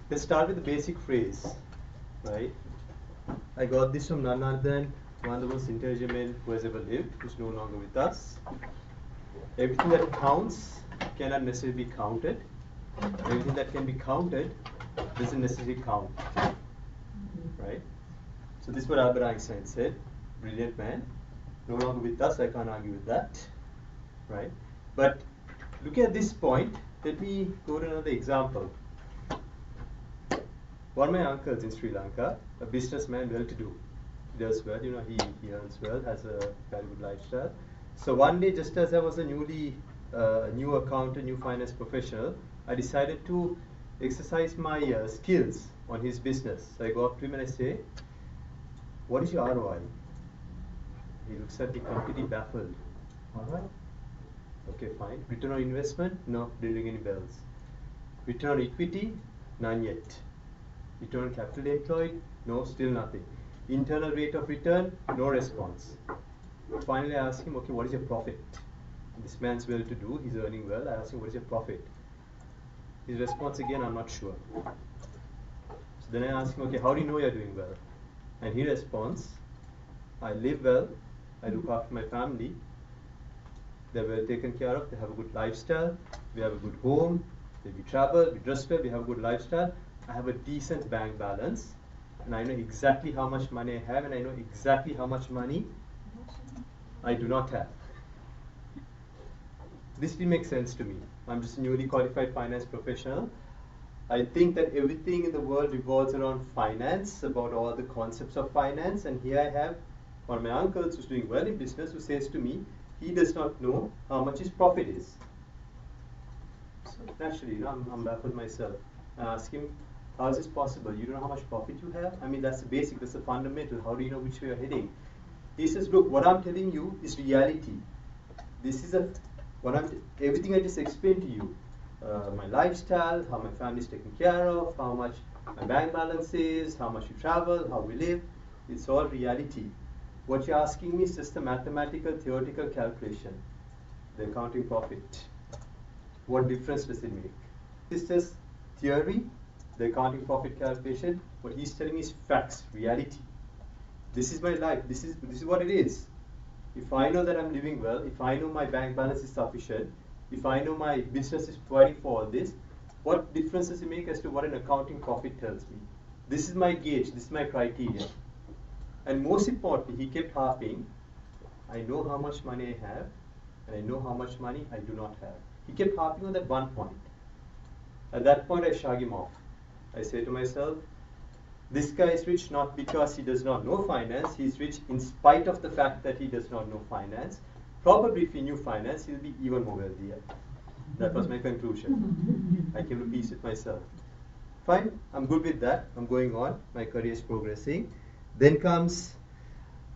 Let's start with the basic phrase, right? I got this from none other than one of the most intelligent men who has ever lived, who's no longer with us. Everything that counts cannot necessarily be counted. Everything that can be counted doesn't necessarily count, right? So this is what Albert Einstein said. Brilliant man, no longer with us. I can't argue with that, right? But look at this point. Let me go to another example. One of my uncles in Sri Lanka, a businessman, well-to-do. He does well, he earns well, has a very good lifestyle. So one day, just as I was a new accountant, new finance professional, I decided to exercise my skills on his business. So I go up to him and I say, "What is your ROI?" He looks at me completely baffled. ROI? Okay, fine. Return on investment? No, didn't ring any bells. Return on equity? None yet. Return on capital employed? No, still nothing. Internal rate of return? No response. Finally, I asked him, okay, what is your profit? This man's well-to-do, he's earning well. I asked him, what is your profit? His response again, I'm not sure. So then I asked him, okay, how do you know you're doing well? And he responds, I live well, I look after my family, they're well taken care of, they have a good lifestyle, we have a good home, we travel, we dress well, we have a good lifestyle, I have a decent bank balance, and I know exactly how much money I have, and I know exactly how much money I do not have. This didn't make sense to me. I'm just a newly qualified finance professional. I think that everything in the world revolves around finance, about all the concepts of finance, and here I have one of my uncles who's doing well in business who says to me, he does not know how much his profit is. So naturally, I'm baffled myself. I ask him, how is this possible? You don't know how much profit you have? I mean, that's the basic, that's the fundamental. How do you know which way you're heading? He says, look, what I'm telling you is reality. This is everything I just explained to you. My lifestyle, how my family is taken care of, how much my bank balance is, how much you travel, how we live. It's all reality. What you're asking me is just a mathematical, theoretical calculation. The accounting profit. What difference does it make? It's just theory, the accounting profit calculation. What he's telling me is facts, reality. This is my life. This is what it is. If I know that I'm living well, if I know my bank balance is sufficient, if I know my business is providing for all this, what difference does it make as to what an accounting profit tells me? This is my gauge, this is my criteria. And most importantly, he kept harping, I know how much money I have, and I know how much money I do not have. He kept harping on that one point. At that point, I shrug him off. I say to myself, this guy is rich not because he does not know finance, he is rich in spite of the fact that he does not know finance. Probably if he knew finance, he'll be even more wealthier. That was my conclusion. I came to peace with myself. Fine, I'm good with that. I'm going on. My career is progressing. Then comes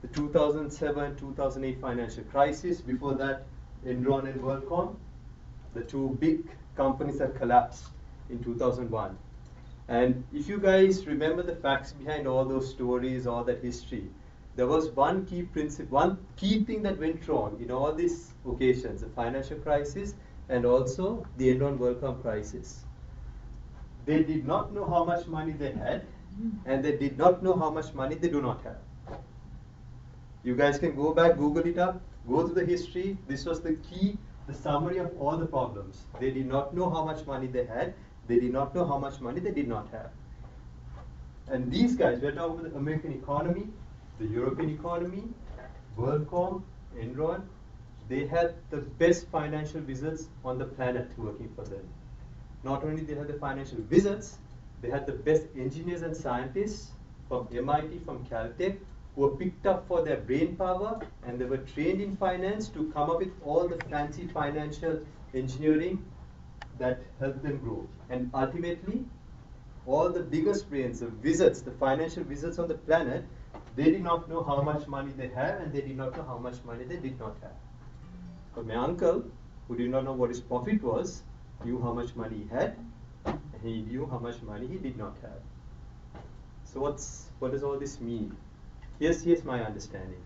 the 2007-2008 financial crisis. Before that, Enron and WorldCom, the two big companies that collapsed in 2001. And if you guys remember the facts behind all those stories, all that history, there was one key principle, one key thing that went wrong in all these occasions, the financial crisis and also the Enron WorldCom crisis. They did not know how much money they had, and they did not know how much money they do not have. You guys can go back, Google it up, go through the history. This was the key, the summary of all the problems. They did not know how much money they had. They did not know how much money they did not have. And these guys, we're talking about the American economy, the European economy, WorldCom, Enron, they had the best financial wizards on the planet working for them. Not only did they have the financial wizards, they had the best engineers and scientists from MIT, from Caltech, who were picked up for their brain power, and they were trained in finance to come up with all the fancy financial engineering that helped them grow. And ultimately, all the biggest brains, the wizards, the financial wizards on the planet, they did not know how much money they have, and they did not know how much money they did not have. But my uncle, who did not know what his profit was, knew how much money he had, and he knew how much money he did not have. So what does all this mean? Here's my understanding.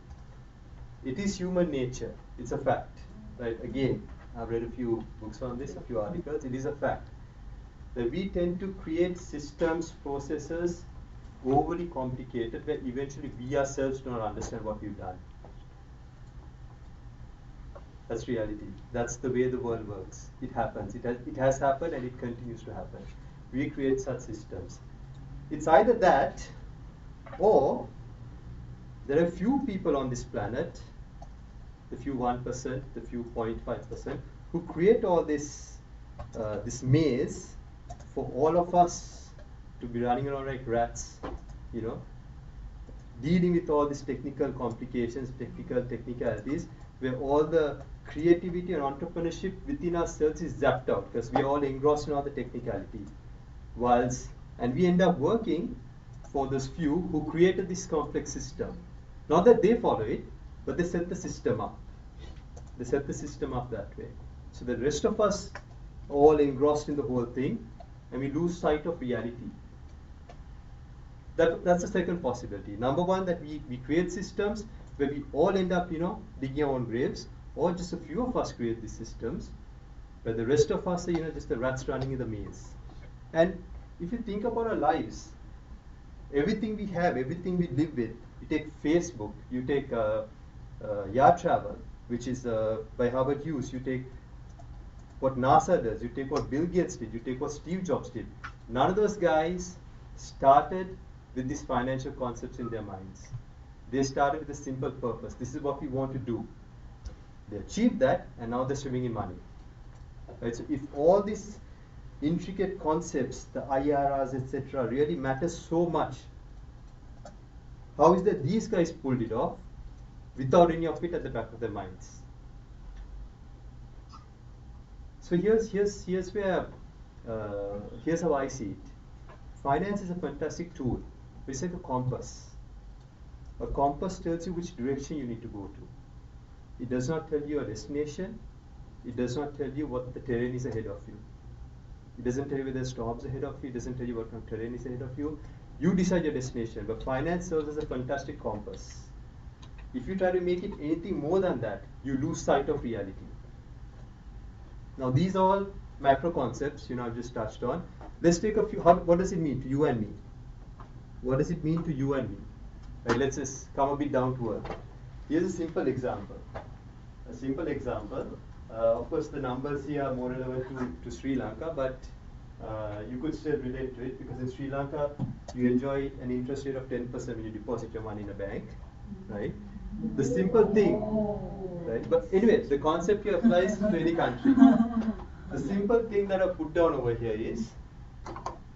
It is human nature. It's a fact. Right? Again, I've read a few books on this, a few articles. It is a fact. that we tend to create systems, processes, overly complicated, where eventually we ourselves do not understand what we've done. That's reality. That's the way the world works. It happens. It has happened and it continues to happen. We create such systems. It's either that, or there are few people on this planet, the few 1%, the few 0.5%, who create all this maze for all of us to be running around like rats, you know, dealing with all these technical complications, technicalities, where all the creativity and entrepreneurship within ourselves is zapped out because we are all engrossed in all the technicality. And we end up working for those few who created this complex system. Not that they follow it, but they set the system up. They set the system up that way. So the rest of us are all engrossed in the whole thing, and we lose sight of reality. That's the second possibility. Number one, that we create systems where we all end up, digging our own graves, or just a few of us create these systems, where the rest of us are, just the rats running in the maze. And if you think about our lives, everything we have, everything we live with, you take Facebook, you take Yard Travel, which is by Howard Hughes, you take what NASA does, you take what Bill Gates did, you take what Steve Jobs did. None of those guys started with these financial concepts in their minds. They started with a simple purpose. This is what we want to do. They achieved that, and now they're swimming in money. Right? So if all these intricate concepts, the IRRs, etc., really matter so much, how is that these guys pulled it off without any of it at the back of their minds? So here's how I see it. Finance is a fantastic tool. It's like a compass. A compass tells you which direction you need to go to. It does not tell you a destination. It does not tell you what the terrain is ahead of you. It doesn't tell you whether there's storms ahead of you. It doesn't tell you what kind of terrain is ahead of you. You decide your destination. But finance serves as a fantastic compass. If you try to make it anything more than that, you lose sight of reality. Now these are all macro concepts, I've just touched on. Let's take a few. What does it mean to you and me? What does it mean to you and me? Right, let's just come a bit down to earth. Here's a simple example. Of course, the numbers here are more relevant to Sri Lanka, but you could still relate to it because in Sri Lanka, you enjoy an interest rate of 10% when you deposit your money in a bank, right? The simple thing, right? But anyway, the concept here applies to any country. The simple thing that I've put down over here is,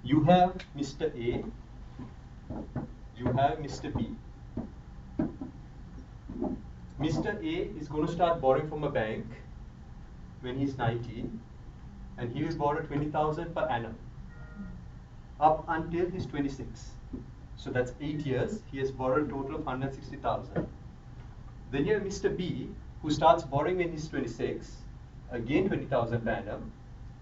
you have Mr. A, you have Mr. B. Mr. A is going to start borrowing from a bank when he's 19, and he will borrow 20,000 per annum up until he's 26. So that's 8 years. He has borrowed a total of 160,000. Then you have Mr. B, who starts borrowing when he's 26, again 20,000 per annum,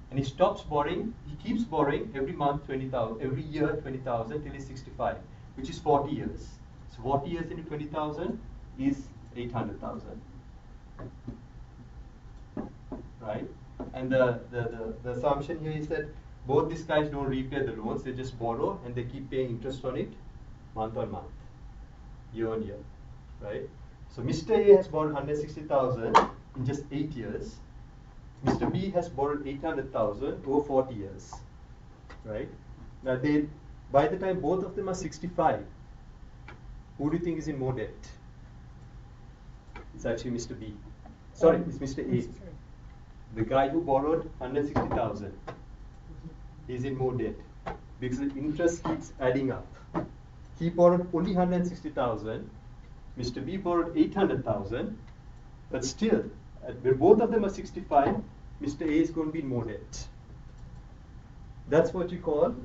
and he stops borrowing. He keeps borrowing every month 20,000, every year 20,000 till he's 65, which is 40 years. So 40 years into 20,000 is 800,000, right? And the assumption here is that both these guys don't repay the loans; they just borrow and they keep paying interest on it, month on month, year on year, right? So Mr. A has borrowed 160,000 in just 8 years. Mr. B has borrowed 800,000 over 40 years, right? Now by the time both of them are 65, who do you think is in more debt? It's actually Mr. B. Sorry, it's Mr. A. The guy who borrowed 160,000 is in more debt because the interest keeps adding up. He borrowed only 160,000. Mr. B borrowed 800,000, but still, when both of them are 65, Mr. A is going to be in more debt. That's what you call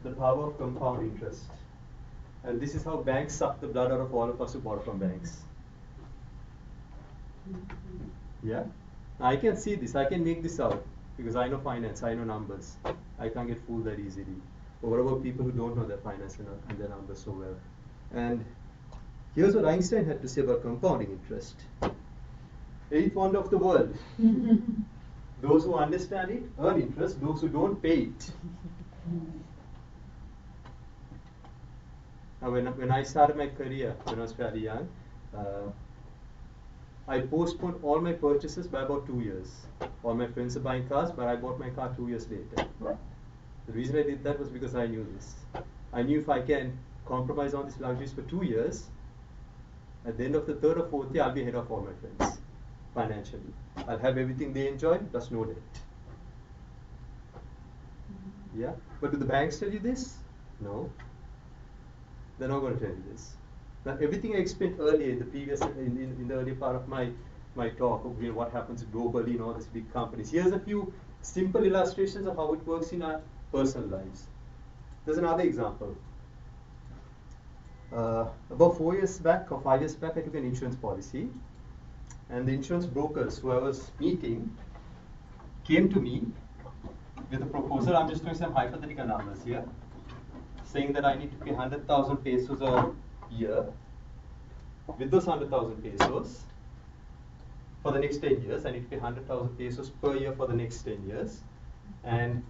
the power of compound interest. And this is how banks suck the blood out of all of us who borrow from banks. Yeah? I can see this, I can make this out because I know finance, I know numbers. I can't get fooled that easily. But what about people who don't know their finance and their numbers so well? And here's what Einstein had to say about compounding interest. Eighth wonder of the world. Those who understand it earn interest, those who don't pay it. Now, when I started my career, when I was fairly young, I postponed all my purchases by about 2 years. All my friends are buying cars, but I bought my car 2 years later. The reason I did that was because I knew this. I knew if I can compromise on these luxuries for 2 years, at the end of the third or fourth year, I'll be ahead of all my friends financially. I'll have everything they enjoy, plus no debt. Yeah, but do the banks tell you this? No. They're not going to tell you this. Now, everything I explained earlier in the previous, in the earlier part of my talk, okay, what happens globally in all these big companies. Here's a few simple illustrations of how it works in our personal lives. There's another example. About 4 years back or 5 years back, I took an insurance policy, and the insurance brokers who I was meeting came to me with a proposal. I'm just doing some hypothetical numbers here, saying that I need to pay 100,000 pesos a year. With those 100,000 pesos, for the next 10 years, I need to pay 100,000 pesos per year for the next 10 years. And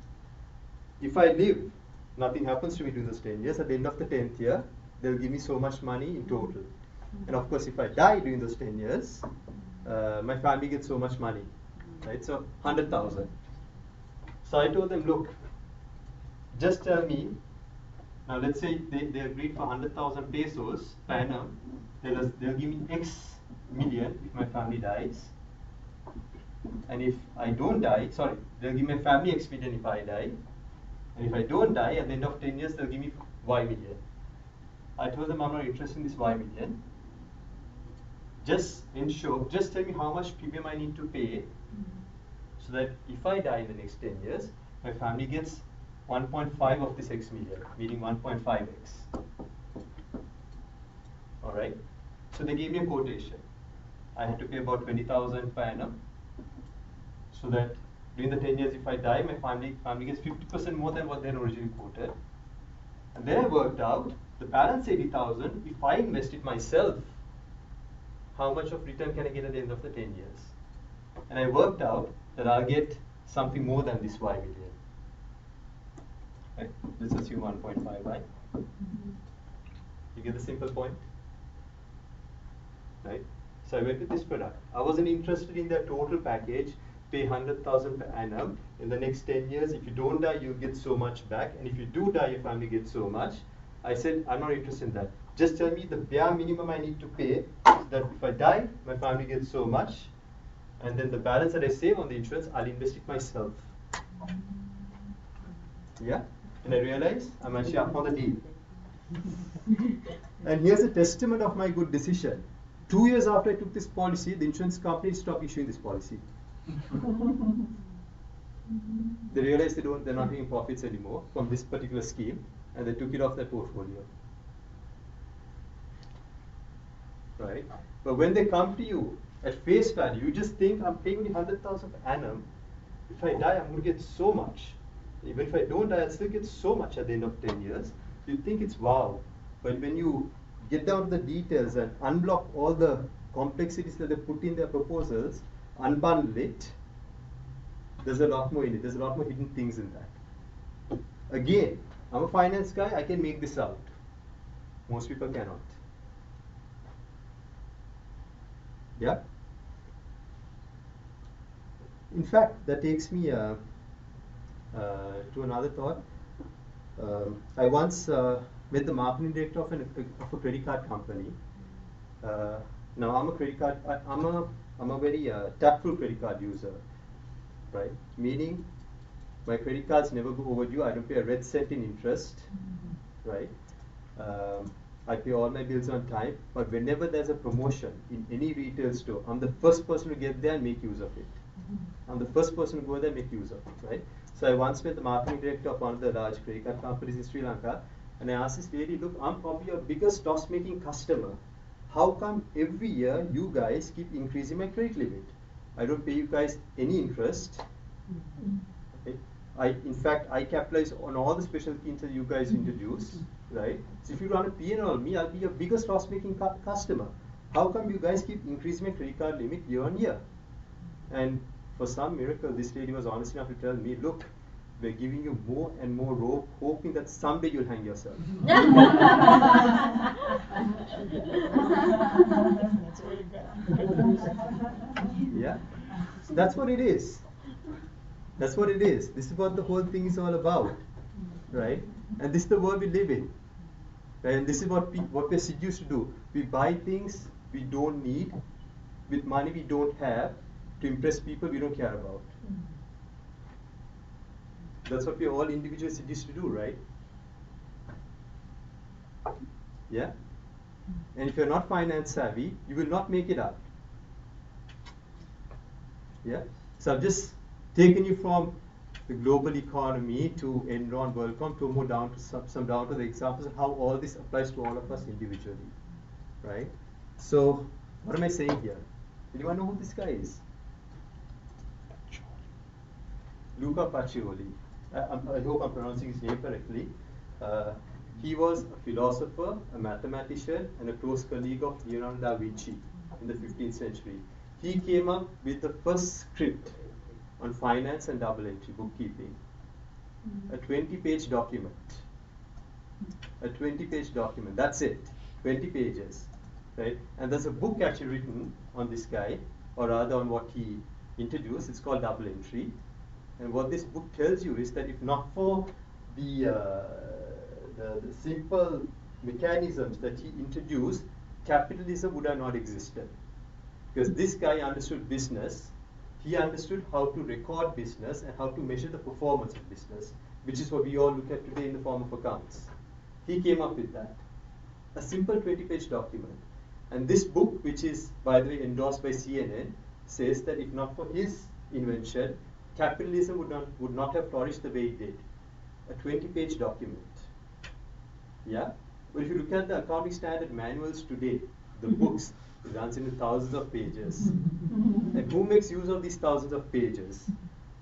if I live, nothing happens to me during those 10 years. At the end of the 10th year, they'll give me so much money in total. And of course, if I die during those 10 years, my family gets so much money, right? So 100,000. So I told them, look, just tell me. Now let's say they agreed for 100,000 pesos per annum. They'll give me X million if my family dies. And if I don't die, sorry, they'll give my family X million if I die. And if I don't die, at the end of 10 years, they'll give me Y million. I told them I'm not interested in this Y million. Just tell me how much premium I need to pay, so that if I die in the next 10 years, my family gets 1.5 of this X million, meaning 1.5x. All right. So they gave me a quotation. I had to pay about 20,000 per annum, so that during the 10 years, if I die, my family gets 50% more than what they had originally quoted. And then I worked out the balance 80,000. If I invest it myself, how much of return can I get at the end of the 10 years? And I worked out that I'll get something more than this Y million. Right? Let's assume 1.5y. You get the simple point? Right? So I went with this product. I wasn't interested in their total package, pay 100,000 per annum. In the next 10 years, if you don't die, you get so much back. And if you do die, your family gets so much. I said, I'm not interested in that. Just tell me the bare minimum I need to pay, so that if I die, my family gets so much. And then the balance that I save on the insurance, I'll invest it myself. Yeah? And I realized I'm actually up on the deal. And here's a testament of my good decision. 2 years after I took this policy, the insurance company stopped issuing this policy. They realized they're not making profits anymore from this particular scheme, and they took it off their portfolio. Right? But when they come to you at face value, you just think, I'm paying only 100,000 per annum. If I die, I'm going to get so much. Even if I don't die, I'll still get so much at the end of 10 years. You think it's wow. But when you get down to the details and unblock all the complexities that they put in their proposals, unbundle it, there's a lot more in it. There's a lot more hidden things in that. Again, I'm a finance guy, I can make this out. Most people cannot. Yeah? In fact, that takes me to another thought. I once met the marketing director of a credit card company. Now I'm a credit card. I'm a very tactful credit card user, right? Meaning, my credit cards never go overdue. I don't pay a red cent in interest, right? I pay all my bills on time. But whenever there's a promotion in any retail store, I'm the first person to get there and make use of it. I'm the first person to go there and make use of it, right? So I once met the marketing director of one of the large credit card companies in Sri Lanka, and I asked this lady, look, I'm probably your biggest loss-making customer. How come every year you guys keep increasing my credit limit? I don't pay you guys any interest. Okay? In fact, I capitalize on all the special schemes that you guys introduce, right? So if you run a P&L on me, I'll be your biggest loss-making customer. How come you guys keep increasing my credit card limit year on year? And For some miracle, this lady was honest enough to tell me, look, we're giving you more and more rope, hoping that someday you'll hang yourself. Yeah, so that's what it is. That's what it is. This is what the whole thing is all about, right? And this is the world we live in, right? And this is what we're seduced to do. We buy things we don't need with money we don't have to impress people we don't care about. That's what we're all individually seduced to do, right? Yeah? And if you're not finance savvy, you will not make it up. Yeah? So I've just taken you from the global economy to Enron, WorldCom, to more down to some down to the examples of how all this applies to all of us individually, right? So what am I saying here? Anyone know who this guy is? Luca Pacioli. I hope I'm pronouncing his name correctly. He was a philosopher, a mathematician, and a close colleague of Leonardo da Vinci in the 15th century. He came up with the first script on finance and double entry bookkeeping. A 20-page document. A 20-page document. That's it. 20 pages. Right? And there's a book actually written on this guy, or rather on what he introduced. It's called Double Entry. And what this book tells you is that if not for the simple mechanisms that he introduced, capitalism would have not existed. Because this guy understood business, he understood how to record business and how to measure the performance of business, which is what we all look at today in the form of accounts. He came up with that. A simple 20-page document. And this book, which is, by the way, endorsed by CNN, says that if not for his invention, capitalism would not have flourished the way it did. A 20-page document. Yeah? But if you look at the accounting standard manuals today, the books, it runs into thousands of pages. And who makes use of these thousands of pages?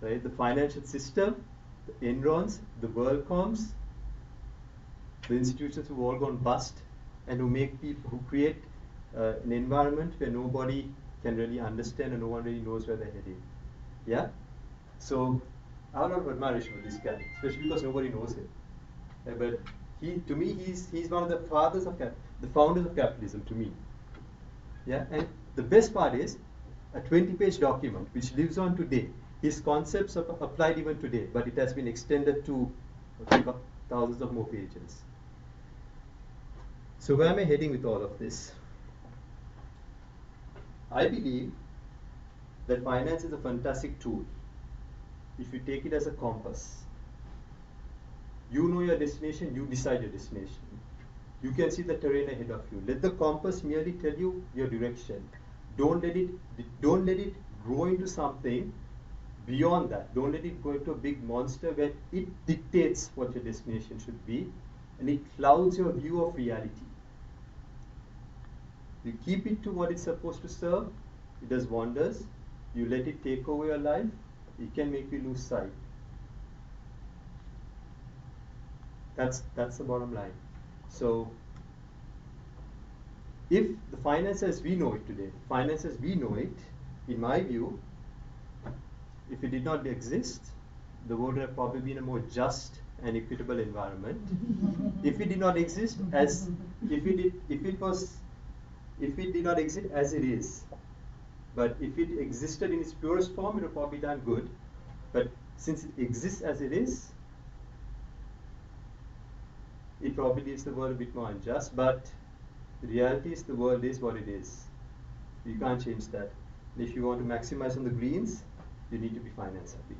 Right? The financial system, the Enrons, the WorldComs, the institutions who've all gone bust, and who create an environment where nobody can really understand and no one really knows where they're heading. Yeah? So I have a lot of admiration for this guy, especially because nobody knows him. But to me, he's one of the founders of capitalism. To me, yeah. And the best part is a 20-page document which lives on today. His concepts are applied even today, but it has been extended to thousands of more pages. So where am I heading with all of this? I believe that finance is a fantastic tool if you take it as a compass. You know your destination, you decide your destination. You can see the terrain ahead of you. Let the compass merely tell you your direction. Don't let it grow into something beyond that. Don't let it go into a big monster where it dictates what your destination should be and it clouds your view of reality. You keep it to what it's supposed to serve, it does wonders. You let it take over your life, it can make you lose sight. That's the bottom line. So, if the finance as we know it today, finance as we know it, in my view, if it did not exist, the world would have probably been a more just and equitable environment. If it did not exist if it did not exist as it is, but if it existed in its purest form, it would have probably done good. But since it exists as it is, it probably leaves the world a bit more unjust, but the reality is the world is what it is. You can't change that. And if you want to maximize on the greens, you need to be finance savvy.